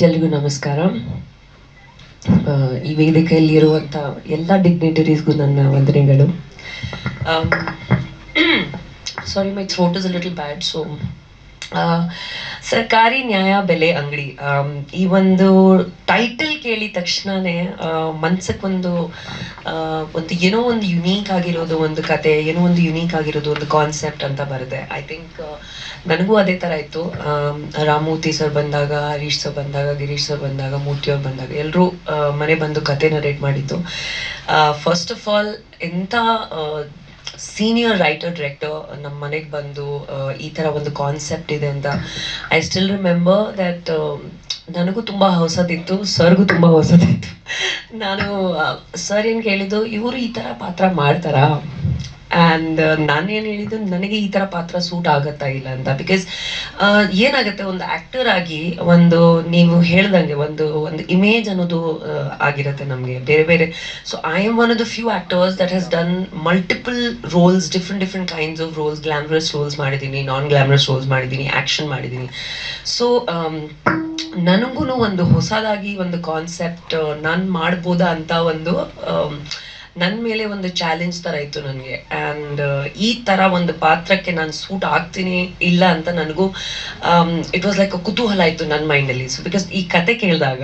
ಎಲ್ರಿಗೂ ನಮಸ್ಕಾರ. ಈ ವೇದಿಕೆಯಲ್ಲಿರುವಂಥ ಎಲ್ಲ ಡಿಗ್ನಿಟರೀಸ್ಗೂ ನನ್ನ ವಂದನೆಗಳು. Sorry, my throat is a little bad. So ಸರ್ಕಾರಿ ನ್ಯಾಯ ಬೆಲೆ ಅಂಗಡಿ, ಈ ಒಂದು ಟೈಟಲ್ ಕೇಳಿದ ತಕ್ಷಣನೇ ಮನ್ಸಕ್ಕೆ ಒಂದು ಏನೋ ಒಂದು ಯುನೀಕ್ ಆಗಿರೋದು, ಒಂದು ಕತೆ, ಏನೋ ಒಂದು ಯುನೀಕ್ ಆಗಿರೋದು, ಒಂದು ಕಾನ್ಸೆಪ್ಟ್ ಅಂತ ಬರುತ್ತೆ. ಐ ಥಿಂಕ್ ನನಗೂ ಅದೇ ಥರ ಇತ್ತು. ರಾಮಮೂರ್ತಿ ಸರ್ ಬಂದಾಗ, ಹರೀಶ್ ಸರ್ ಬಂದಾಗ, ಗಿರೀಶ್ ಸರ್ ಬಂದಾಗ, ಮೂರ್ತಿ ಅವ್ರು ಬಂದಾಗ ಎಲ್ಲರೂ ಮನೆ ಬಂದು ಕತೆ ನರೇಟ್ ಮಾಡಿದ್ದು. ಫಸ್ಟ್ ಆಫ್ ಆಲ್ ಎಂಥ ಸೀನಿಯರ್ ರೈಟರ್ ಡೈರೆಕ್ಟರ್ ನಮ್ಮ ಮನೆಗೆ ಬಂದು ಈ ಥರ ಒಂದು ಕಾನ್ಸೆಪ್ಟ್ ಇದೆ ಅಂತ. ಐ ಸ್ಟಿಲ್ ರಿಮೆಂಬರ್ ದ್ಯಾಟ್ ನನಗೂ ತುಂಬ ಹೊಸದಿತ್ತು, ಸರ್ಗೂ ತುಂಬ ಹೊಸದಿತ್ತು. ನಾನು ಸರ್ ಏನು ಕೇಳಿದ್ದು, ಇವರು ಈ ಥರ ಪಾತ್ರ ಮಾಡ್ತಾರಾ? ಆ್ಯಂಡ್ ನಾನೇನು ಹೇಳಿದ್ದು, ನನಗೆ ಈ ಥರ ಪಾತ್ರ ಸೂಟ್ ಆಗತ್ತಾ ಇಲ್ಲ ಅಂತ. ಬಿಕಾಸ್ ಏನಾಗುತ್ತೆ, ಒಂದು ಆ್ಯಕ್ಟರ್ ಆಗಿ ಒಂದು ನೀವು ಹೇಳ್ದಂಗೆ ಒಂದು ಇಮೇಜ್ ಅನ್ನೋದು ಆಗಿರುತ್ತೆ ನಮಗೆ ಬೇರೆ ಬೇರೆ. So I am one of the few actors that has done multiple roles, different kinds of roles. Glamorous roles ಮಾಡಿದ್ದೀನಿ, ನಾನ್ ಗ್ಲಾಮರಸ್ ರೋಲ್ಸ್ ಮಾಡಿದ್ದೀನಿ, ಆ್ಯಕ್ಷನ್ ಮಾಡಿದ್ದೀನಿ. ಸೊ ನನಗೂ ಒಂದು ಹೊಸದಾಗಿ ಒಂದು ಕಾನ್ಸೆಪ್ಟ್ ನಾನು ಮಾಡ್ಬೋದಾ ಅಂತ ಒಂದು ನನ್ನ ಮೇಲೆ ಒಂದು ಚಾಲೆಂಜ್ ಥರ ಇತ್ತು ನನಗೆ. ಆ್ಯಂಡ್ ಈ ಥರ ಒಂದು ಪಾತ್ರಕ್ಕೆ ನಾನು ಸೂಟ್ ಆಗ್ತೀನಿ ಇಲ್ಲ ಅಂತ ನನಗೂ ಇಟ್ ವಾಸ್ ಲೈಕ್ ಕುತೂಹಲ ಇತ್ತು ನನ್ನ ಮೈಂಡಲ್ಲಿ. ಸೊ ಬಿಕಾಸ್ ಈ ಕತೆ ಕೇಳಿದಾಗ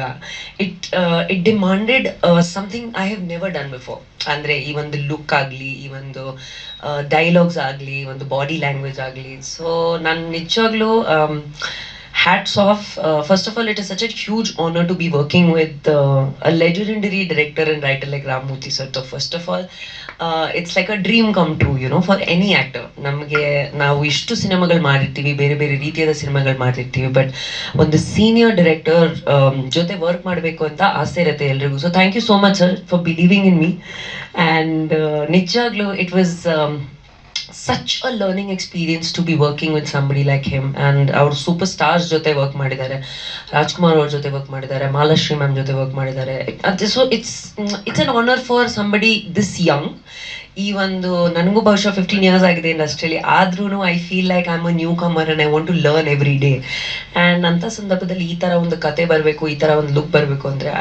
it demanded something I have never done before. ಅಂದರೆ ಈ ಒಂದು ಲುಕ್ ಆಗಲಿ, ಈ ಒಂದು ಡೈಲಾಗ್ಸ್ ಆಗಲಿ, ಒಂದು ಬಾಡಿ ಲ್ಯಾಂಗ್ವೇಜ್ ಆಗಲಿ. ಸೊ ನಾನು ನಿಜವಾಗ್ಲೂ hats off. First of all, it is such a huge honor to be working with a legendary director and writer like Ramamurthy sir. So first of all, it's like a dream come true, you know, for any actor. ನಮಗೆ ನಾವು ಇಷ್ಟು ಸಿನಿಮಾಗಳು ಮಾಡಿರ್ತೀವಿ, ಬೇರೆ ಬೇರೆ ರೀತಿಯಾದ ಸಿನಿಮಾಗಳು ಮಾಡಿರ್ತೀವಿ, ಬಟ್ ಒಂದು ಸೀನಿಯರ್ ಡೈರೆಕ್ಟರ್ ಜೊತೆ ವರ್ಕ್ ಮಾಡಬೇಕು ಅಂತ ಆಸೆ ಇರುತ್ತೆ ಎಲ್ರಿಗೂ. So thank you so much sir for believing in me. And ನಿಜವಾಗ್ಲೂ it was such a learning experience to be working with somebody like him. And our superstars ಜೊತೆ work ಮಾಡಿದ್ದಾರೆ, ರಾಜ್ಕುಮಾರ್ ಅವ್ರ ಜೊತೆ ವರ್ಕ್ ಮಾಡಿದ್ದಾರೆ, ಮಾಲಾಶ್ರೀ ಮ್ಯಾಮ್ ಜೊತೆ ವರ್ಕ್ ಮಾಡಿದ್ದಾರೆ. So it's an honour for somebody this young. ಈ ಒಂದು ನನಗೂ ಬಹುಶಃ 15 years ಆಗಿದೆ ಇಂಡಸ್ಟ್ರಿಯಲ್ಲಿ, ಆದ್ರೂ I feel like I am a newcomer and I want to learn every day. And ಅಂಥ ಸಂದರ್ಭದಲ್ಲಿ ಈ ಥರ ಒಂದು ಕತೆ ಬರಬೇಕು, ಈ ಥರ ಒಂದು ಲುಕ್ ಬರಬೇಕು ಅಂದರೆ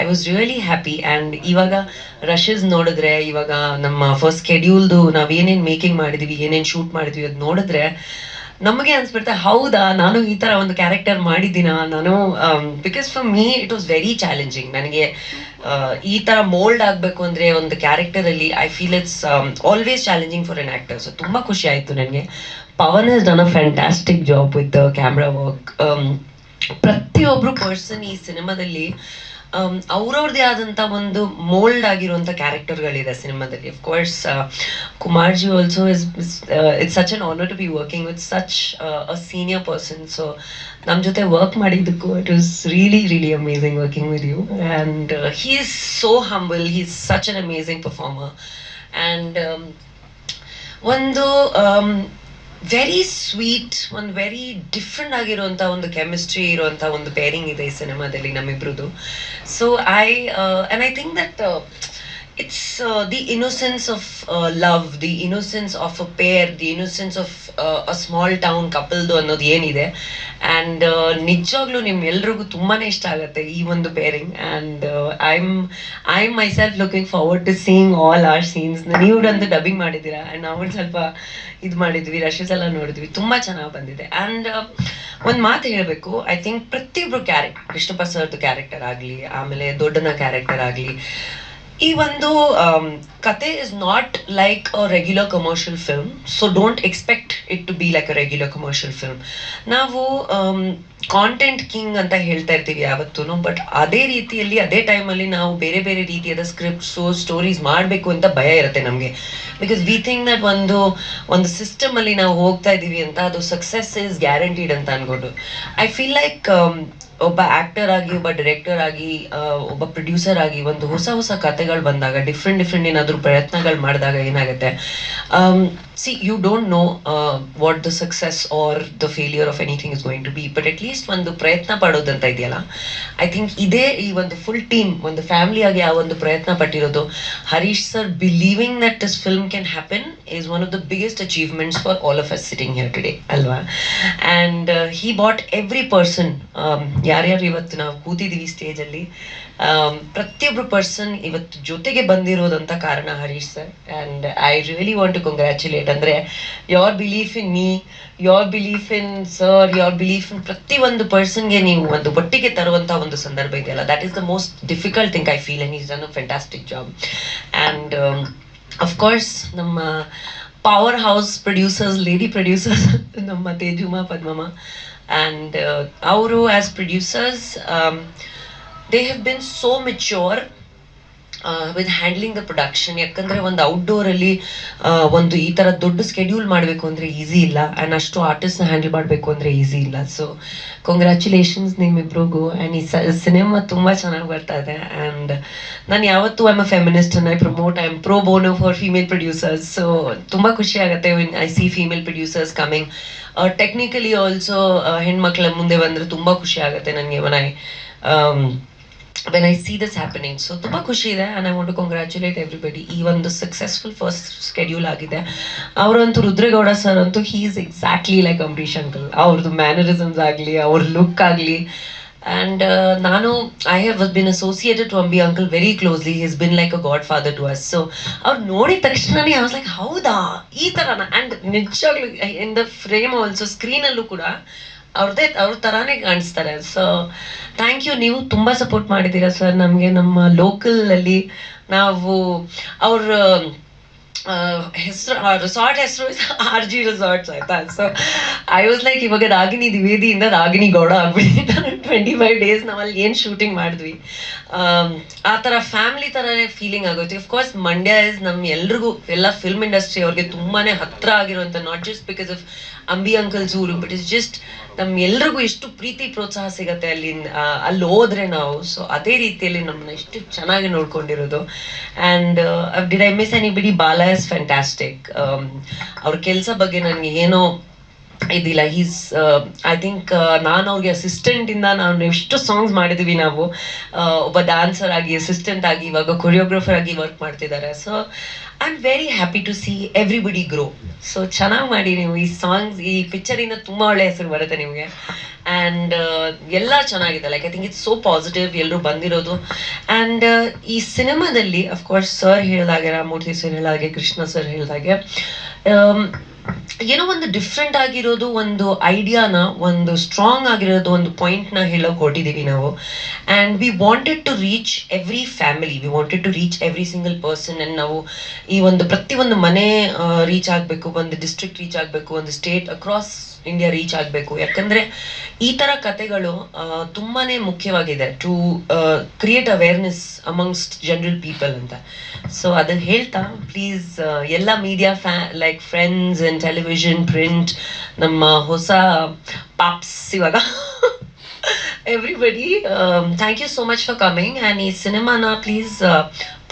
I was really happy. And ಇವಾಗ ರಶಸ್ ನೋಡಿದ್ರೆ, ಇವಾಗ ನಮ್ಮ ಫಸ್ಟ್ ಸ್ಕೆಡ್ಯೂಲ್ದು ನಾವು ಏನೇನು ಮೇಕಿಂಗ್ ಮಾಡಿದ್ವಿ, ಏನೇನು ಶೂಟ್ ಮಾಡಿದ್ವಿ ಅದು ನೋಡಿದ್ರೆ ನಮಗೆ ಅನ್ಸ್ಬಿಡ್ತೆ, ಹೌದಾ ನಾನು ಈ ಥರ ಒಂದು ಕ್ಯಾರೆಕ್ಟರ್ ಮಾಡಿದ್ದೀನ ನಾನು. Because for me it was very challenging. ನನಗೆ ಈ ಥರ ಮೋಲ್ಡ್ ಆಗಬೇಕು ಅಂದರೆ ಒಂದು ಕ್ಯಾರೆಕ್ಟರಲ್ಲಿ I feel it's always challenging for N actor. So ತುಂಬ ಖುಷಿ ಆಯಿತು ನನಗೆ. Pavan has done a fantastic job with the camera work. ಪ್ರತಿಯೊಬ್ಬರು ಪರ್ಸನ್ ಈ ಸಿನಿಮಾದಲ್ಲಿ ಅವ್ರವ್ರದ್ದೇ ಆದಂಥ ಒಂದು ಮೋಲ್ಡ್ ಆಗಿರುವಂಥ ಕ್ಯಾರೆಕ್ಟರ್ಗಳಿದೆ ಸಿನಿಮಾದಲ್ಲಿ. Of course ಕುಮಾರ್ಜಿ also it's such an honour to be working with such a senior person. So ನಮ್ಮ ಜೊತೆ ವರ್ಕ್ ಮಾಡಿದ್ದಕ್ಕೂ it was really amazing working with you. And he is so humble, he is such an amazing performer. And ಒಂದು very sweet, ಒಂದು very different ಆಗಿರುವಂಥ ಒಂದು chemistry ಇರುವಂಥ ಒಂದು pairing ಇದೆ ಈ ಸಿನಿಮಾದಲ್ಲಿ ನಮ್ಮಿಬ್ರದ್ದು. So I think that it's the innocence of love, the innocence of a pair, the innocence of a small town couple ಅನ್ನೋದು ಏನಿದೆ. ಆ್ಯಂಡ್ ನಿಜವಾಗ್ಲೂ ನಿಮ್ಮೆಲ್ರಿಗೂ ತುಂಬಾ ಇಷ್ಟ ಆಗುತ್ತೆ ಈ ಒಂದು pairing. And I am myself looking forward to seeing all our scenes. ನೀವು ಒಂದು ಡಬ್ಬಿಂಗ್ ಮಾಡಿದ್ದೀರಾ, ಆ್ಯಂಡ್ ನಾವು ಒಂದು ಸ್ವಲ್ಪ ಇದು ಮಾಡಿದ್ವಿ, ರಶಸ್ ಎಲ್ಲ ನೋಡಿದ್ವಿ, ತುಂಬ ಚೆನ್ನಾಗಿ ಬಂದಿದೆ. ಆ್ಯಂಡ್ ಒಂದು ಮಾತು ಹೇಳಬೇಕು, ಐ ಥಿಂಕ್ ಪ್ರತಿಯೊಬ್ಬರು ಕ್ಯಾರೆಕ್ಟರ್, ಕೃಷ್ಣಪ್ಪ ಸರ್ದು ಕ್ಯಾರೆಕ್ಟರ್ ಆಗಲಿ, ಆಮೇಲೆ ದೊಡ್ಡನ ಕ್ಯಾರೆಕ್ಟರ್ ಆಗಲಿ, ಈ ಒಂದು ಕತೆ is not like a regular commercial film. So don't expect it to be like a regular commercial film. ನಾವು ಕಾಂಟೆಂಟ್ ಕಿಂಗ್ ಅಂತ ಹೇಳ್ತಾ ಇರ್ತೀವಿ ಯಾವತ್ತೂ, ಬಟ್ ಅದೇ ರೀತಿಯಲ್ಲಿ ಅದೇ ಟೈಮಲ್ಲಿ ನಾವು ಬೇರೆ ಬೇರೆ ರೀತಿಯಾದ ಸ್ಕ್ರಿಪ್ಟ್ಸು, ಸ್ಟೋರೀಸ್ ಮಾಡಬೇಕು ಅಂತ ಭಯ ಇರುತ್ತೆ ನಮಗೆ. ಬಿಕಾಸ್ ವಿ ಥಿಂಕ್ ದಟ್ ಒಂದು ಸಿಸ್ಟಮಲ್ಲಿ ನಾವು ಹೋಗ್ತಾ ಇದ್ದೀವಿ ಅಂತ ಅದು ಸಕ್ಸಸ್ ಇಸ್ ಗ್ಯಾರಂಟಿಡ್ ಅಂತ ಅನ್ಕೊಂಡು. ಐ ಫೀಲ್ ಲೈಕ್ ಒಬ್ಬ ಆ್ಯಕ್ಟರ್ ಆಗಿ, ಒಬ್ಬ ಡೈರೆಕ್ಟರ್ ಆಗಿ, ಒಬ್ಬ ಪ್ರೊಡ್ಯೂಸರ್ ಆಗಿ ಒಂದು ಹೊಸ ಕತೆಗಳು ಬಂದಾಗ, ಡಿಫ್ರೆಂಟ್ ಏನಾದರೂ ಪ್ರಯತ್ನಗಳು ಮಾಡಿದಾಗ ಏನಾಗುತ್ತೆ, see you don't know what the success or the failure of anything is going to be, but at least ಒಂದು ಪ್ರಯತ್ನ ಪಡೋದಂತ ಇದೆಯಲ್ಲ, ಐ ಥಿಂಕ್ ಇದೇ ಈ ಒಂದು ಫುಲ್ ಟೀಮ್, ಒಂದು ಫ್ಯಾಮಿಲಿ ಆಗಿ ಆ ಒಂದು ಪ್ರಯತ್ನ ಪಟ್ಟಿರೋದು. Harish sir believing that this film can happen is one of the biggest achievements for all of us sitting here today, alva. And he bought every person, ಯಾರ್ಯಾರು ಇವತ್ತು ನಾವು ಕೂತಿದೀವಿ ಸ್ಟೇಜ್ ಅಲ್ಲಿ, ಪ್ರತಿಯೊಬ್ರು ಪರ್ಸನ್ ಇವತ್ತು ಜೊತೆಗೆ ಬಂದಿರೋದಂತ ಕಾರಣ Harish sir. And I really want to congratulate. ಅಂದರೆ your belief in me, your belief in sir, your belief in ಪ್ರತಿ ಒಂದು ಪರ್ಸನ್ಗೆ ನೀವು ಒಂದು ಒಟ್ಟಿಗೆ ತರುವಂಥ ಒಂದು ಸಂದರ್ಭ ಇದೆಯಲ್ಲ, that is the most difficult thing I feel. And is done a fantastic job. And of course ನಮ್ಮ power house producers, lady producers, ನಮ್ಮ ತೇಜುಮಾ, ಪದ್ಮಮ್ಮ, ಆ್ಯಂಡ್ ಅವರು as producers, they have been so mature with handling the production. ಯಾಕಂದರೆ ಒಂದು ಔಟ್ಡೋರಲ್ಲಿ ಒಂದು ಈ ಥರ ದೊಡ್ಡ schedule ಮಾಡಬೇಕು ಅಂದರೆ ಈಸಿ ಇಲ್ಲ, ಆ್ಯಂಡ್ ಅಷ್ಟು ಆರ್ಟಿಸ್ಟ್ನ ಹ್ಯಾಂಡಲ್ ಮಾಡಬೇಕು ಅಂದರೆ ಈಸಿ ಇಲ್ಲ. ಸೊ ಕಂಗ್ರ್ಯಾಚುಲೇಷನ್ಸ್ ನಿಮ್ಮಿಬ್ರಿಗೂ. ಆ್ಯಂಡ್ ಈ ಸಿನಿಮಾ ತುಂಬ ಚೆನ್ನಾಗಿ ಬರ್ತಾ ಇದೆ. ಆ್ಯಂಡ್ ನಾನು ಯಾವತ್ತೂ I am a feminist and I am pro bono for female producers. So ತುಂಬ ಖುಷಿ ಆಗುತ್ತೆ when I see female producers coming. Technically also ಹೆಣ್ಮಕ್ಳ ಮುಂದೆ ಬಂದರೆ ತುಂಬ ಖುಷಿ ಆಗುತ್ತೆ ನನಗೆ when I see this happening. So ತುಂಬ ಖುಷಿ ಇದೆ, and I want to congratulate everybody. ಈ ಒಂದು ಸಕ್ಸಸ್ಫುಲ್ ಫಸ್ಟ್ ಸ್ಕೆಡ್ಯೂಲ್ ಆಗಿದೆ. ಅವರಂತೂ ರುದ್ರೇಗೌಡ ಸರ್ ಅಂತೂ he is exactly like Ambareesh uncle. ಅವ್ರದ್ದು ಮ್ಯಾನರಿಸಮ್ಸ್ ಆಗಲಿ, ಅವ್ರ ಲುಕ್ ಆಗಲಿ. ಆ್ಯಂಡ್ ನಾನು I have been associated to Ambi uncle very closely. He is been like a godfather to us. So ಅವ್ರು ನೋಡಿದ ತಕ್ಷಣನೇ ಐ ವಾಸ್ ಲೈಕ್ ಹೌದಾ ಈ ಥರನ. ಆ್ಯಂಡ್ ನಿಜವಾಗ್ಲೂ ಇನ್ ದ ಫ್ರೇಮ್ ಆಲ್ಸೋ, ಸ್ಕ್ರೀನಲ್ಲೂ ಕೂಡ ಅವ್ರ ಥರಾನೇ ಕಾಣಿಸ್ತಾರೆ. So thank you. ನೀವು ತುಂಬ ಸಪೋರ್ಟ್ ಮಾಡಿದ್ದೀರಾ ಸರ್ ನಮಗೆ. ನಮ್ಮ ಲೋಕಲಲ್ಲಿ ನಾವು ಅವ್ರ ಹೆಸರು, ರೆಸಾರ್ಟ್ ಹೆಸರು ಆರ್ ಜಿ ರೆಸಾರ್ಟ್ಸ್ ಆಯ್ತಾ. ಸೊ ಐ ವಾಸ್ ಲೈಕ್ ಇವಾಗ ರಾಗಿಣಿ ದ್ವಿವೇದಿಯಿಂದ ರಾಗಿಣಿ ಗೌಡ ಆಗ್ಬಿಟ್ಟಿದ್ದ 25 days ನಾವಲ್ಲಿ ಏನು ಶೂಟಿಂಗ್ ಮಾಡಿದ್ವಿ. ಆ ಥರ ಫ್ಯಾಮಿಲಿ ಥರನೇ ಫೀಲಿಂಗ್ ಆಗೋಯ್ತು. ಅಫ್ಕೋರ್ಸ್ ಮಂಡ್ಯ ಇಸ್ ನಮ್ಮ ಎಲ್ರಿಗೂ, ಎಲ್ಲ ಫಿಲ್ಮ್ ಇಂಡಸ್ಟ್ರಿ ಅವ್ರಿಗೆ ತುಂಬಾ ಹತ್ರ ಆಗಿರುವಂಥ, not just because of Ambi uncles ಊರು, ಬಟ್ ಇಟ್ಸ್ ಜಸ್ಟ್ ನಮ್ಮ ಎಲ್ರಿಗೂ ಎಷ್ಟು ಪ್ರೀತಿ ಪ್ರೋತ್ಸಾಹ ಸಿಗುತ್ತೆ ಅಲ್ಲಿ ಹೋದ್ರೆ ನಾವು. ಸೊ ಅದೇ ರೀತಿಯಲ್ಲಿ ನಮ್ಮನ್ನ ಎಷ್ಟು ಚೆನ್ನಾಗಿ ನೋಡ್ಕೊಂಡಿರೋದು. And did I miss anybody? Bala is fantastic. ಅವ್ರ ಕೆಲಸ ಬಗ್ಗೆ ನನಗೆ ಏನೋ ಇದಿಲ್ಲ. ಹೀಸ್ ಐ ಥಿಂಕ್ ನಾನು ಅವ್ರಿಗೆ ಅಸಿಸ್ಟೆಂಟಿಂದ ನಾವು ಎಷ್ಟು ಸಾಂಗ್ಸ್ ಮಾಡಿದ್ವಿ ನಾವು. ಒಬ್ಬ ಡ್ಯಾನ್ಸರ್ ಆಗಿ, ಅಸಿಸ್ಟೆಂಟ್ ಆಗಿ, ಇವಾಗ ಕೊರಿಯೋಗ್ರಾಫರ್ ಆಗಿ ವರ್ಕ್ ಮಾಡ್ತಿದ್ದಾರೆ. So I am very happy to see everybody grow. So ಚೆನ್ನಾಗಿ ಮಾಡಿ ನೀವು ಈ ಸಾಂಗ್ಸ್, ಈ ಪಿಕ್ಚರಿಂದ ತುಂಬ ಒಳ್ಳೆ ಹೆಸರು ಬರುತ್ತೆ ನಿಮಗೆ. ಆ್ಯಂಡ್ ಎಲ್ಲ ಚೆನ್ನಾಗಿದೆ. Like I think it's so positive ಎಲ್ಲರೂ ಬಂದಿರೋದು. ಆ್ಯಂಡ್ ಈ ಸಿನಿಮಾದಲ್ಲಿ ಅಫ್ಕೋರ್ಸ್ ಸರ್ ಹೇಳಿದಾಗೆ, ರಾಮಮೂರ್ತಿ ಸರ್ ಹೇಳಿದಾಗೆ, ಕೃಷ್ಣ ಸರ್ ಹೇಳಿದಾಗೆ, ಏನೋ ಒಂದು ಡಿಫ್ರೆಂಟ್ ಆಗಿರೋದು, ಒಂದು ಐಡಿಯಾನ, ಒಂದು ಸ್ಟ್ರಾಂಗ್ ಆಗಿರೋದು, ಒಂದು ಪಾಯಿಂಟ್ನ ಹೇಳೋಕೆ ಹೊಟ್ಟಿದ್ದೀವಿ ನಾವು. And we wanted to reach every family, we wanted to reach every single person. And ನಾವು ಈ ಒಂದು ಪ್ರತಿಯೊಂದು ಮನೆ ರೀಚ್ ಆಗಬೇಕು, ಒಂದು ಡಿಸ್ಟ್ರಿಕ್ಟ್ ರೀಚ್ ಆಗಬೇಕು, ಒಂದು ಸ್ಟೇಟ್ ಅಕ್ರಾಸ್ ಇಂಡಿಯಾ ರೀಚ್ ಆಗಬೇಕು. ಯಾಕಂದರೆ ಈ ಥರ ಕತೆಗಳು ತುಂಬಾ ಮುಖ್ಯವಾಗಿದೆ to create awareness amongst general people ಅಂತ. ಸೊ ಅದನ್ನು ಹೇಳ್ತಾ ಪ್ಲೀಸ್ ಎಲ್ಲ media like friends and television, print, ನಮ್ಮ ಹೊಸ ಪಾಪ್ಸ್ ಇವಾಗ everybody, thank you so much for coming. And ಈ ಸಿನಿಮಾನ ಪ್ಲೀಸ್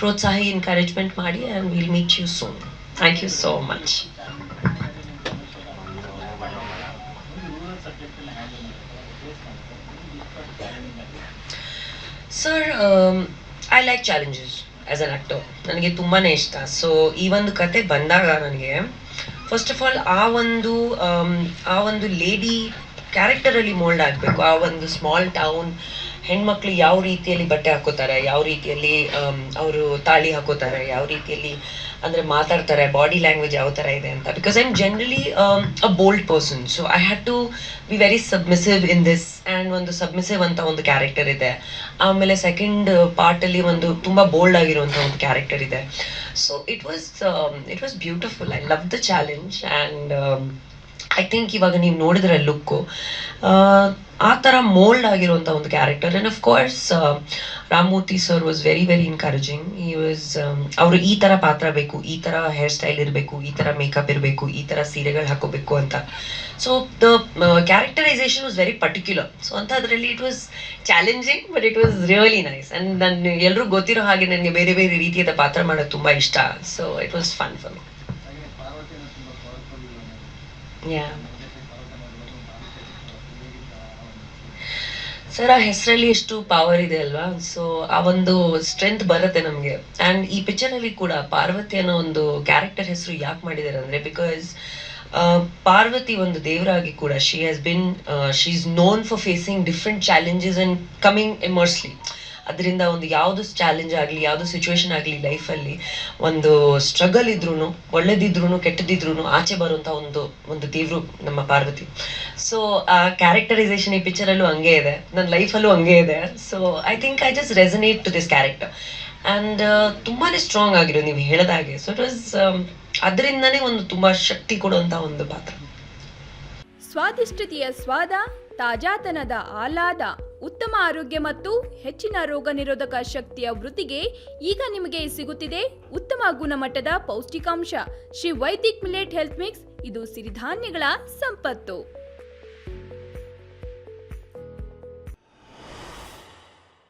ಪ್ರೋತ್ಸಾಹಿ, ಎನ್ಕರೇಜ್ಮೆಂಟ್ ಮಾಡಿ. And will meet you soon. Thank you so much. Sir, I like challenges as an actor. ನನಗೆ ತುಂಬಾ ಇಷ್ಟ. ಸೊ ಈ ಒಂದು ಕತೆ ಬಂದಾಗ ನನಗೆ ಫಸ್ಟ್ ಆಫ್ ಆಲ್ ಆ ಒಂದು ಲೇಡಿ ಕ್ಯಾರೆಕ್ಟರಲ್ಲಿ ಮೋಲ್ಡ್ ಆಗಬೇಕು. ಆ ಒಂದು ಸ್ಮಾಲ್ ಟೌನ್ ಹೆಣ್ಮಕ್ಳು ಯಾವ ರೀತಿಯಲ್ಲಿ ಬಟ್ಟೆ ಹಾಕೋತಾರೆ, ಯಾವ ರೀತಿಯಲ್ಲಿ ಅವರು ತಾಳಿ ಹಾಕೋತಾರೆ, ಯಾವ ರೀತಿಯಲ್ಲಿ ಅಂದರೆ ಮಾತಾಡ್ತಾರೆ, ಬಾಡಿ ಲ್ಯಾಂಗ್ವೇಜ್ ಯಾವ ಥರ ಇದೆ ಅಂತ. Because I am generally a bold person. So I had to be very submissive in this. And ಒಂದು ಸಬ್ಮಿಸಿವ್ ಅಂತ ಒಂದು ಕ್ಯಾರೆಕ್ಟರ್ ಇದೆ. ಆಮೇಲೆ ಸೆಕೆಂಡ್ ಪಾರ್ಟಲ್ಲಿ ಒಂದು ತುಂಬ ಬೋಲ್ಡ್ ಆಗಿರುವಂಥ ಒಂದು ಕ್ಯಾರೆಕ್ಟರ್ ಇದೆ. So it was beautiful. I love the challenge. And I think ಇವಾಗ ನೀವು ನೋಡಿದ್ರೆ ಲುಕ್ಕು ಆ ಥರ ಮೋಲ್ಡ್ ಆಗಿರುವಂಥ ಒಂದು character. And of course Ramamurthy sir was very very encouraging. ಈ ವಾಸ್ ಅವರು ಈ ಥರ ಪಾತ್ರ ಬೇಕು, ಈ ಥರ ಹೇರ್ ಸ್ಟೈಲ್ ಇರಬೇಕು, ಈ ಥರ ಮೇಕಪ್ ಇರಬೇಕು, ಈ ಥರ ಸೀರೆಗಳು ಹಾಕೋಬೇಕು ಅಂತ. So the characterisation was very particular. So ಅಂಥದ್ರಲ್ಲಿ it was challenging, but it was really nice. And ನಾನು ಎಲ್ಲರೂ ಗೊತ್ತಿರೋ ಹಾಗೆ ನನಗೆ ಬೇರೆ ಬೇರೆ ರೀತಿಯಾದ ಪಾತ್ರ ಮಾಡೋದು ತುಂಬ ಇಷ್ಟ. So it was fun for me. Yeah sir ಆ ಹೆಸರಲ್ಲಿ ಎಷ್ಟು ಪವರ್ ಇದೆ ಅಲ್ವಾ, ಸೊ ಆ ಒಂದು ಸ್ಟ್ರೆಂತ್ ಬರುತ್ತೆ ನಮಗೆ. ಅಂಡ್ ಈ ಪಿಕ್ಚರ್ ಅಲ್ಲಿ ಕೂಡ ಪಾರ್ವತಿ ಅನ್ನೋ ಒಂದು ಕ್ಯಾರೆಕ್ಟರ್ ಹೆಸರು ಯಾಕೆ ಮಾಡಿದ್ದಾರೆ ಅಂದ್ರೆ, ಬಿಕಾಸ್ ಪಾರ್ವತಿ ಒಂದು ದೇವರಾಗಿ ಕೂಡ she is known for facing different challenges and coming ಎಮರ್ಸ್ಲಿ. ಅದರಿಂದ ಒಂದು ಯಾವುದು ಚಾಲೆಂಜ್ ಆಗಲಿ, ಯಾವುದು ಸಿಚುವೇಶನ್ ಆಗಲಿ ಲೈಫಲ್ಲಿ, ಒಂದು ಸ್ಟ್ರಗಲ್ ಇದ್ರೂ, ಒಳ್ಳೇದಿದ್ರು ಕೆಟ್ಟದಿದ್ರು ಆಚೆ ಬರುವಂಥ ಒಂದು ದೇವರು ನಮ್ಮ ಪಾರ್ವತಿ. ಸೊ ಆ ಕ್ಯಾರೆಕ್ಟರೈಸೇಷನ್ ಈ ಪಿಕ್ಚರಲ್ಲೂ ಹಂಗೆ ಇದೆ, ನನ್ನ ಲೈಫಲ್ಲೂ ಹಂಗೆ ಇದೆ. So I think I just resonate to this character. And ತುಂಬಾನೇ ಸ್ಟ್ರಾಂಗ್ ಆಗಿರೋದು ನೀವು ಹೇಳಿದ ಹಾಗೆ. ಸೊ ಇಟ್ ವಾಸ್ ಅದರಿಂದನೇ ಒಂದು ತುಂಬ ಶಕ್ತಿ ಕೊಡುವಂಥ ಒಂದು ಪಾತ್ರ. ಸ್ವಾದಿಷ್ಟತೆಯ ಸ್ವಾದ, ತಾಜಾತನದ ಆಹ್ಲಾದ, ಉತ್ತಮ ಆರೋಗ್ಯ ಮತ್ತು ಹೆಚ್ಚಿನ ರೋಗ ನಿರೋಧಕ ಶಕ್ತಿಯ ವೃದ್ಧಿಗೆ ಈಗ ನಿಮಗೆ ಸಿಗುತ್ತಿದೆ ಉತ್ತಮ ಗುಣಮಟ್ಟದ ಪೌಷ್ಟಿಕಾಂಶ. Shri Vaidik millet health mix, ಇದು ಸಿರಿಧಾನ್ಯಗಳ ಸಂಪತ್ತು.